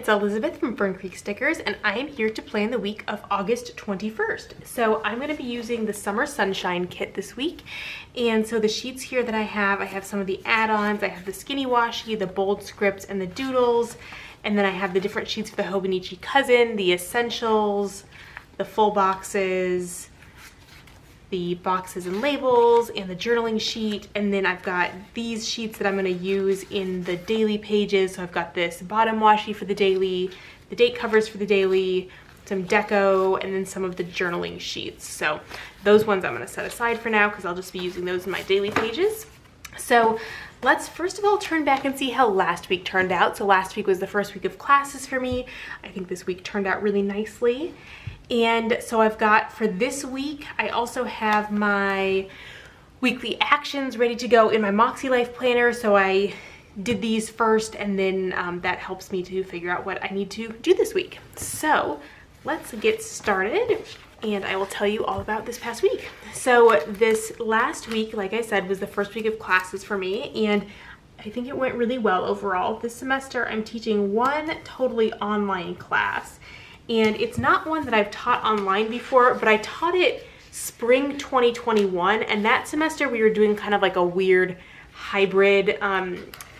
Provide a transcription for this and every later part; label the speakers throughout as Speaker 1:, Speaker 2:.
Speaker 1: it's Elizabeth from Fern Creek Stickers, and I am here to plan the week of August 21st. So I'm going to be using the Summer Sunshine kit this week. And so the sheets here that I have some of the add-ons. I have the Skinny Washi, the Bold Scripts, and the Doodles. And then I have the different sheets for the Hobonichi Cousin, the Essentials, the full boxes, the boxes and labels, and the journaling sheet. And then I've got these sheets that I'm going to use in the daily pages. So I've got this bottom washi for the daily, the date covers for the daily, some deco, and then some of the journaling sheets. So those ones I'm going to set aside for now because I'll just be using those in my daily pages. So let's first of all turn back and see how last week turned out. So last week was the first week of classes for me. I think this week turned out really nicely. And so I've got for this week, I also have my weekly actions ready to go in my Moxie Life planner. So I did these first, and then that helps me to figure out what I need to do this week. So let's get started, and I will tell you all about this past week. So this last week, like I said, was the first week of classes for me, and I think it went really well overall. This semester, I'm teaching one totally online class. And it's not one that I've taught online before, but I taught it spring 2021. And that semester we were doing kind of like a weird hybrid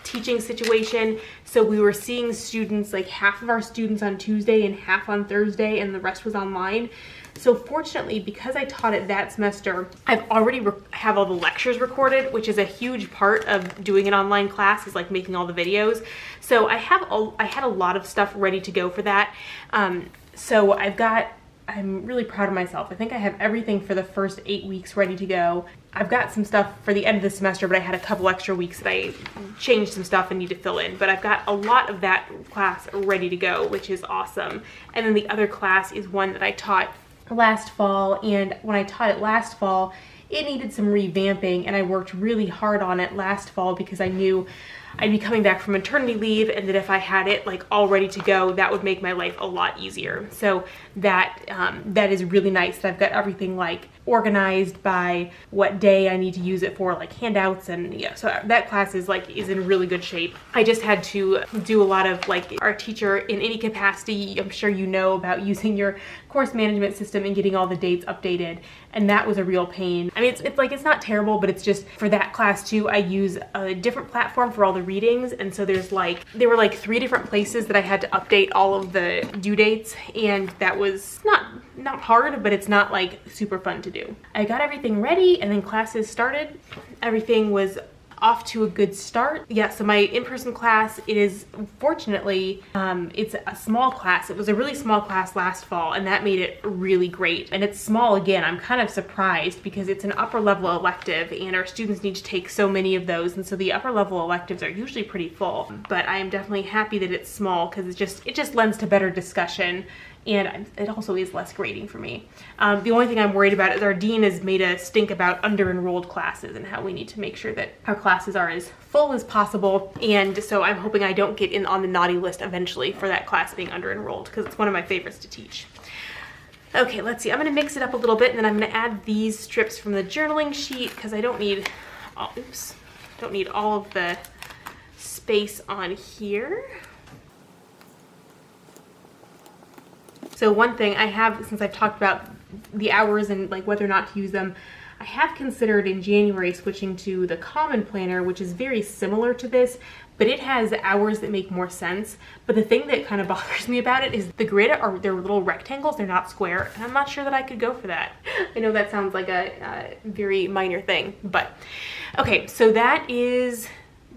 Speaker 1: teaching situation. So we were seeing students, like half of our students on Tuesday and half on Thursday, and the rest was online. So fortunately, because I taught it that semester, I've already have all the lectures recorded, which is a huge part of doing an online class, is like making all the videos. So I had a lot of stuff ready to go for that. So I'm really proud of myself. I think I have everything for the first 8 weeks ready to go. I've got some stuff for the end of the semester, but I had a couple extra weeks that I changed some stuff and need to fill in. But I've got a lot of that class ready to go, which is awesome. And then the other class is one that I taught last fall, and when I taught it last fall, it needed some revamping, and I worked really hard on it last fall because I knew I'd be coming back from maternity leave, and that if I had it like all ready to go, that would make my life a lot easier. So that is really nice that I've got everything like organized by what day I need to use it for, like handouts, and yeah, so that class is in really good shape. I just had to do a lot of, like, our teacher in any capacity, I'm sure you know about using your course management system and getting all the dates updated, and that was a real pain. I mean, it's not terrible, but it's just for that class too, I use a different platform for all the readings, and so there were like 3 different places that I had to update all of the due dates, and that was not hard, but it's not like super fun to do. I got everything ready, and then classes started. Everything was off to a good start. Yeah, so my in-person class, it is, fortunately, it's a small class. It was a really small class last fall, and that made it really great. And it's small again. I'm kind of surprised because it's an upper level elective, and our students need to take so many of those, and so the upper level electives are usually pretty full. But I am definitely happy that it's small because it just lends to better discussion. And it also is less grading for me. The only thing I'm worried about is our dean has made a stink about under-enrolled classes and how we need to make sure that our classes are as full as possible. And so I'm hoping I don't get in on the naughty list eventually for that class being under-enrolled, because it's one of my favorites to teach. Okay, let's see. I'm going to mix it up a little bit, and then I'm going to add these strips from the journaling sheet because I don't need all of the space on here. So one thing I have, since I've talked about the hours and like whether or not to use them, I have considered in January switching to the Common Planner, which is very similar to this, but it has hours that make more sense. But the thing that kind of bothers me about it is the grid are, they're little rectangles, they're not square, and I'm not sure that I could go for that. I know that sounds like a very minor thing, but okay, so that is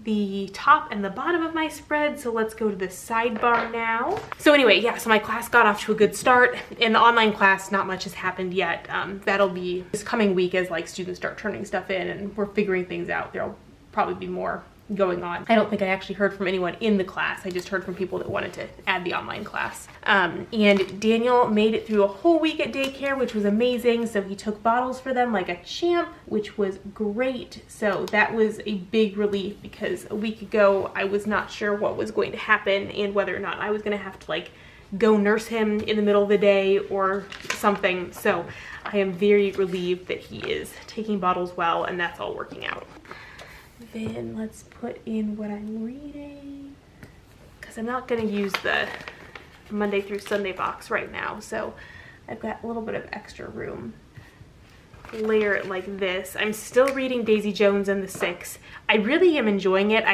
Speaker 1: the top and the bottom of my spread. So let's go to the sidebar now. So anyway, yeah, so my class got off to a good start. In the online class, not much has happened yet. That'll be this coming week as like students start turning stuff in and we're figuring things out. There'll probably be more going on. I don't think I actually heard from anyone in the class. I just heard from people that wanted to add the online class. And Daniel made it through a whole week at daycare, which was amazing. So he took bottles for them like a champ, which was great. So that was a big relief because a week ago I was not sure what was going to happen and whether or not I was going to have to like go nurse him in the middle of the day or something. So I am very relieved that he is taking bottles well and that's all working out. Then let's put in what I'm reading, because I'm not going to use the Monday through Sunday box right now, so I've got a little bit of extra room. Layer it like this. I'm still reading Daisy Jones and the Six. I really am enjoying it.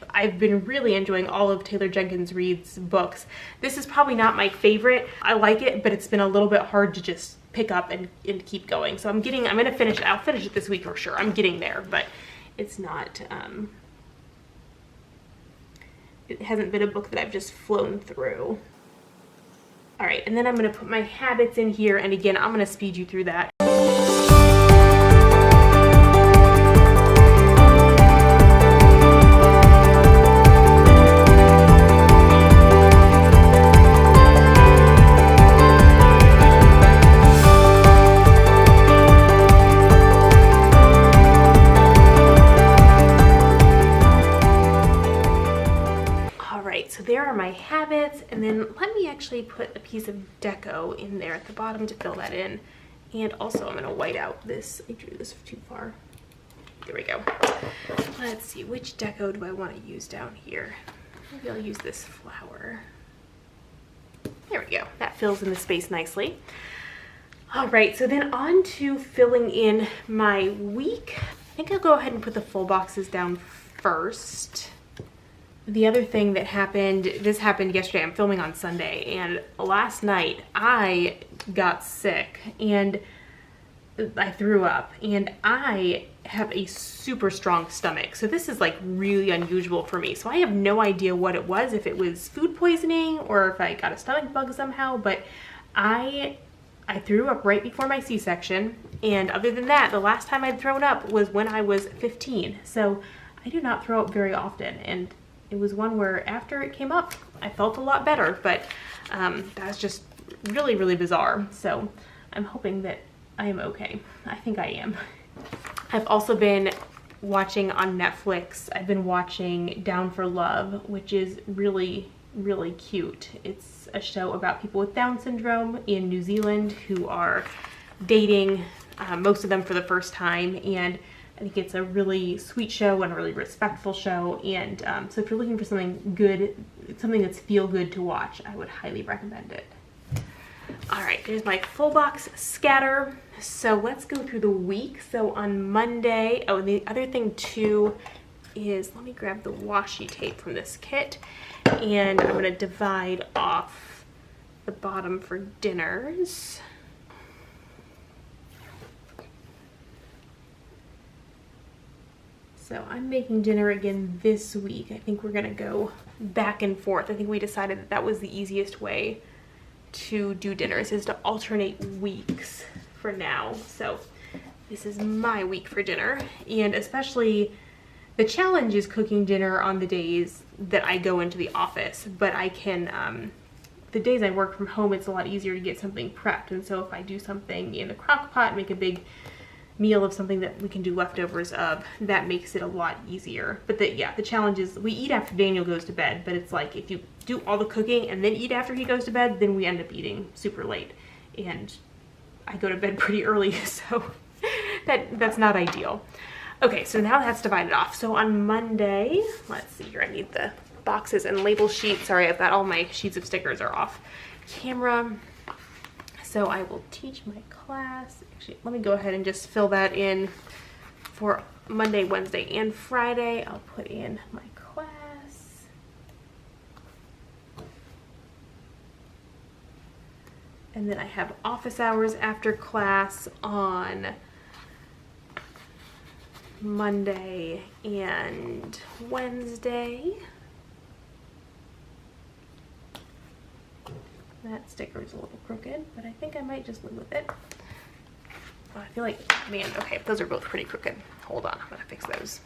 Speaker 1: I've been really enjoying all of Taylor Jenkins Reid's books. This is probably not my favorite. I like it, but it's been a little bit hard to just pick up and keep going. So I'm gonna finish it. I'll finish it this week for sure. I'm getting there, but it's not, it hasn't been a book that I've just flown through. All right, and then I'm gonna put my habits in here, and again, I'm gonna speed you through that. So there are my habits, and then let me actually put a piece of deco in there at the bottom to fill that in. And also I'm going to white out this. I drew this too far. There we go. Let's see, which deco do I want to use down here? Maybe I'll use this flower. There we go. That fills in the space nicely. All right, so then on to filling in my week. I think I'll go ahead and put the full boxes down first. The other thing that happened, this happened yesterday, I'm filming on Sunday, and last night I got sick and I threw up, and I have a super strong stomach. So this is like really unusual for me. So I have no idea what it was, if it was food poisoning or if I got a stomach bug somehow, but I threw up right before my C-section. And other than that, the last time I'd thrown up was when I was 15. So I do not throw up very often, and it was one where after it came up, I felt a lot better, but that's just really, really bizarre. So I'm hoping that I am okay. I think I am. I've also been watching on Netflix. I've been watching Down for Love, which is really, really cute. It's a show about people with Down syndrome in New Zealand who are dating, most of them for the first time, and I think it's a really sweet show and a really respectful show, and so if you're looking for something good, something that's feel good to watch, I would highly recommend it. All right, there's my full box scatter. So let's go through the week. So on Monday, oh, and the other thing too is, let me grab the washi tape from this kit, and I'm gonna divide off the bottom for dinners. So I'm making dinner again this week. I think we're gonna go back and forth. I think we decided that that was the easiest way to do dinners, is to alternate weeks for now. So this is my week for dinner, and especially the challenge is cooking dinner on the days that I go into the office, but I can, the days I work from home, it's a lot easier to get something prepped. And so if I do something in the crock pot, make a big meal of something that we can do leftovers of, that makes it a lot easier. But the challenge is we eat after Daniel goes to bed, but it's like if you do all the cooking and then eat after he goes to bed, then we end up eating super late, and I go to bed pretty early, so that's not ideal. Okay, so now that's divided off. So on Monday, let's see here, I need the boxes and label sheets. Sorry, I've got all my sheets of stickers are off camera. So I will teach my class. Actually, let me go ahead and just fill that in for Monday, Wednesday, and Friday. I'll put in my class. And then I have office hours after class on Monday and Wednesday. That sticker is a little crooked, but I think I might just live with it. Oh, I feel like, man, okay, those are both pretty crooked. Hold on, I'm gonna fix those.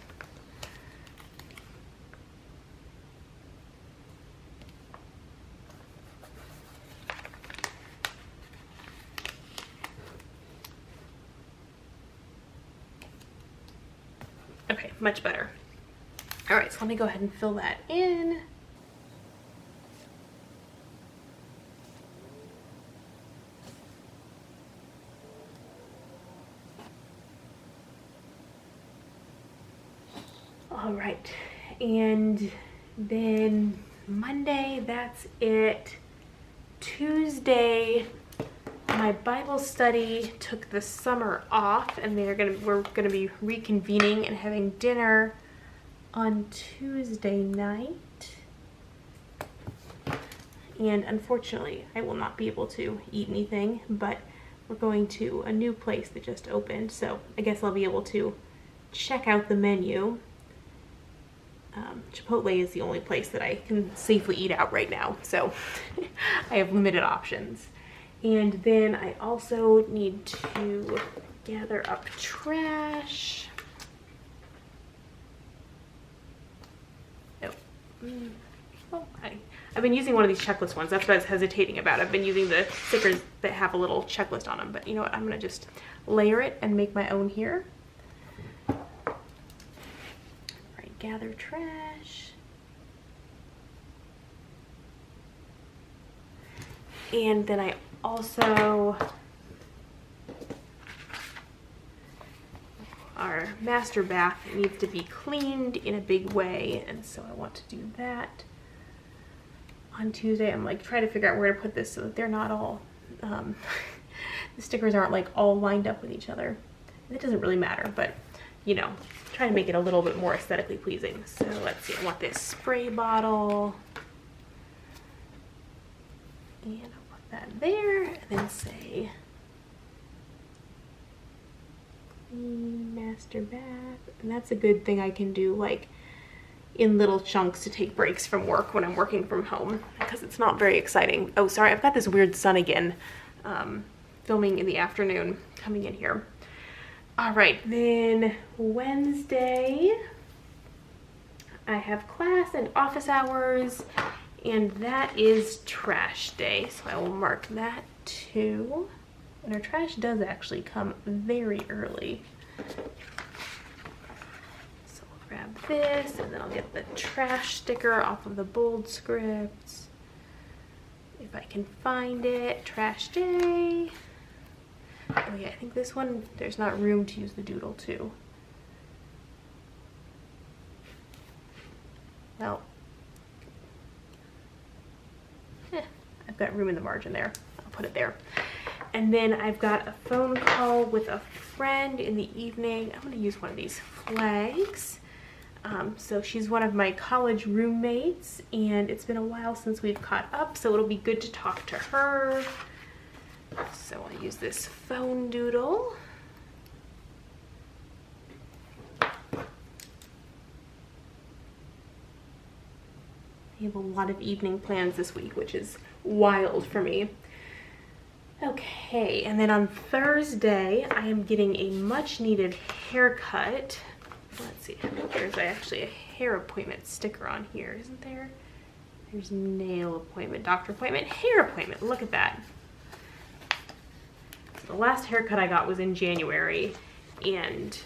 Speaker 1: Okay, much better. All right, so let me go ahead and fill that in. All right, and then Monday, that's it. Tuesday, my Bible study took the summer off, and we're gonna be reconvening and having dinner on Tuesday night. And unfortunately, I will not be able to eat anything, but we're going to a new place that just opened, so I guess I'll be able to check out the menu. Chipotle is the only place that I can safely eat out right now, so I have limited options. And then I also need to gather up trash. I've been using one of these checklist ones. That's what I was hesitating about. I've been using the stickers that have a little checklist on them, but you know what? I'm gonna just layer it and make my own here. All right, gather trash. And then I also, our master bath needs to be cleaned in a big way, and so I want to do that on Tuesday. I'm like trying to figure out where to put this so that they're not all, the stickers aren't like all lined up with each other. It doesn't really matter, but you know, trying to make it a little bit more aesthetically pleasing. So let's see, I want this spray bottle, and I'll put that there, and then say master bath. And that's a good thing I can do like in little chunks to take breaks from work when I'm working from home, because it's not very exciting. Oh, sorry, I've got this weird sun again, filming in the afternoon, coming in here. All right, then Wednesday, I have class and office hours, and that is trash day, so I will mark that too. And our trash does actually come very early. Grab this, and then I'll get the trash sticker off of the bold scripts if I can find it. Trash day. Oh yeah, I think this one, there's not room to use the doodle too. Well, I've got room in the margin there. I'll put it there. And then I've got a phone call with a friend in the evening. I'm gonna use one of these flags. So she's one of my college roommates, and it's been a while since we've caught up, so it'll be good to talk to her. So I'll use this phone doodle. I have a lot of evening plans this week, which is wild for me. Okay, and then on Thursday, I am getting a much needed haircut. Let's see, I think there's actually a hair appointment sticker on here, isn't there? There's nail appointment, doctor appointment, hair appointment. Look at that. So the last haircut I got was in January, and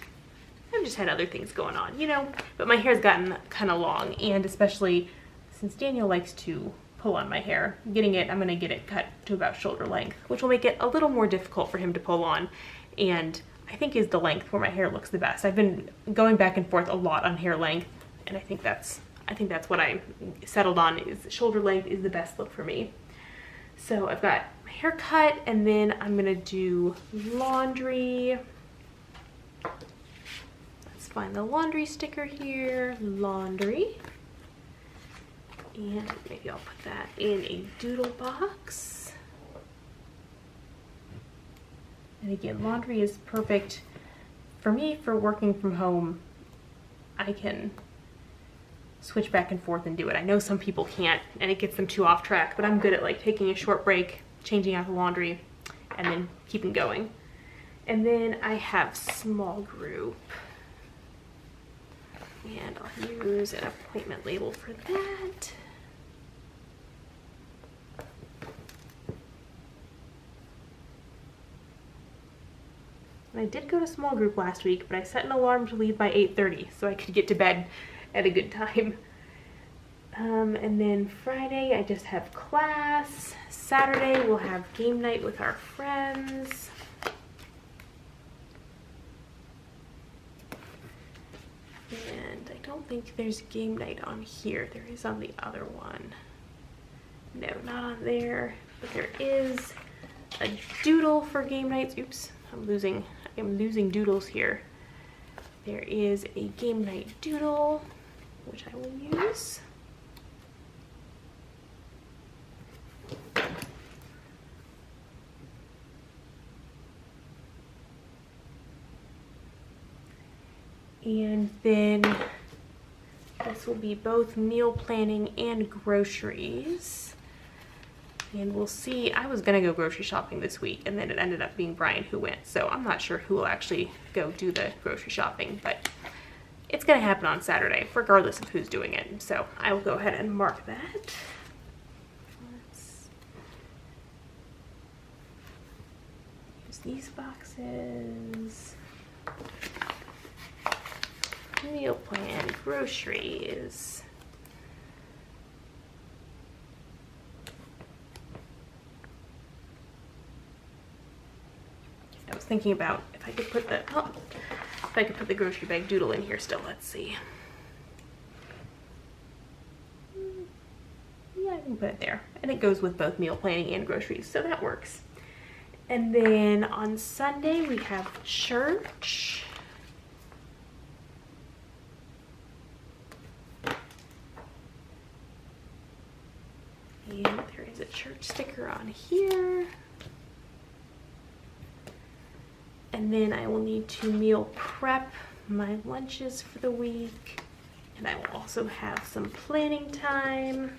Speaker 1: I've just had other things going on, you know, but my hair's gotten kind of long, and especially since Daniel likes to pull on my hair, I'm gonna get it cut to about shoulder length, which will make it a little more difficult for him to pull on, and I think is the length where my hair looks the best. I've been going back and forth a lot on hair length, and I think that's what I settled on, is shoulder length is the best look for me. So I've got my hair cut, and then I'm gonna do laundry. Let's find the laundry sticker here, laundry. And maybe I'll put that in a doodle box. And again, laundry is perfect for me for working from home. I can switch back and forth and do it. I know some people can't, and it gets them too off track, but I'm good at like taking a short break, changing out the laundry, and then keeping going. And then I have small group, and I'll use an appointment label for that. And I did go to small group last week, but I set an alarm to leave by 8:30 so I could get to bed at a good time. And then Friday I just have class. Saturday we'll have game night with our friends. And I don't think there's game night on here. There is on the other one. No, not on there. But there is a doodle for game nights. Oops, I'm losing doodles here. There is a game night doodle, which I will use. And then this will be both meal planning and groceries. And we'll see. I was gonna go grocery shopping this week, and then it ended up being Brian who went. So I'm not sure who will actually go do the grocery shopping, but it's gonna happen on Saturday, regardless of who's doing it. So I will go ahead and mark that. Let's use these boxes. Meal plan, groceries. I was thinking about if I could put the grocery bag doodle in here still. Let's see. Yeah, I can put it there, and it goes with both meal planning and groceries, so that works. And then on Sunday we have church. And there is a church sticker on here. And then I will need to meal prep my lunches for the week. And I will also have some planning time.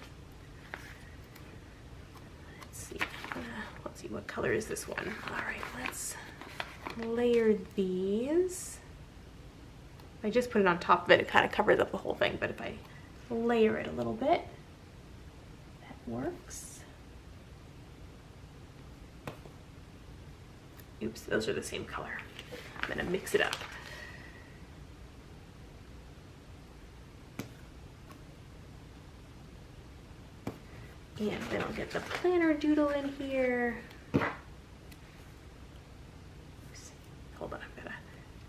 Speaker 1: Let's see, what color is this one? All right, let's layer these. If I just put it on top of it, it kind of covers up the whole thing. But if I layer it a little bit, works. Oops, those are the same color. I'm gonna mix it up. And then I'll get the planner doodle in here. Oops. Hold on, I've gotta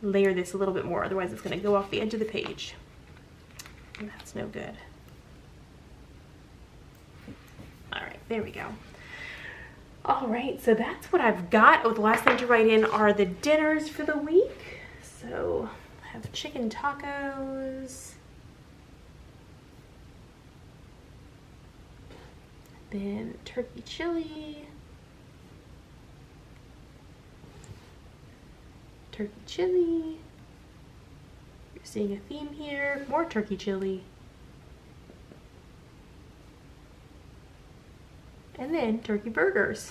Speaker 1: layer this a little bit more, otherwise it's gonna go off the edge of the page. And that's no good. There we go. All right, so that's what I've got. Oh, the last thing to write in are the dinners for the week. So I have chicken tacos. Then turkey chili. Turkey chili. You're seeing a theme here. More turkey chili. And then turkey burgers.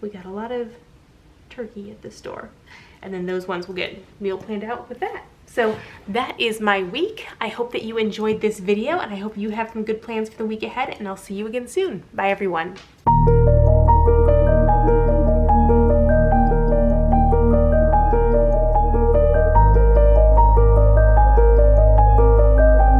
Speaker 1: We got a lot of turkey at the store. And then those ones will get meal planned out with that. So that is my week. I hope that you enjoyed this video, and I hope you have some good plans for the week ahead, and I'll see you again soon. Bye everyone.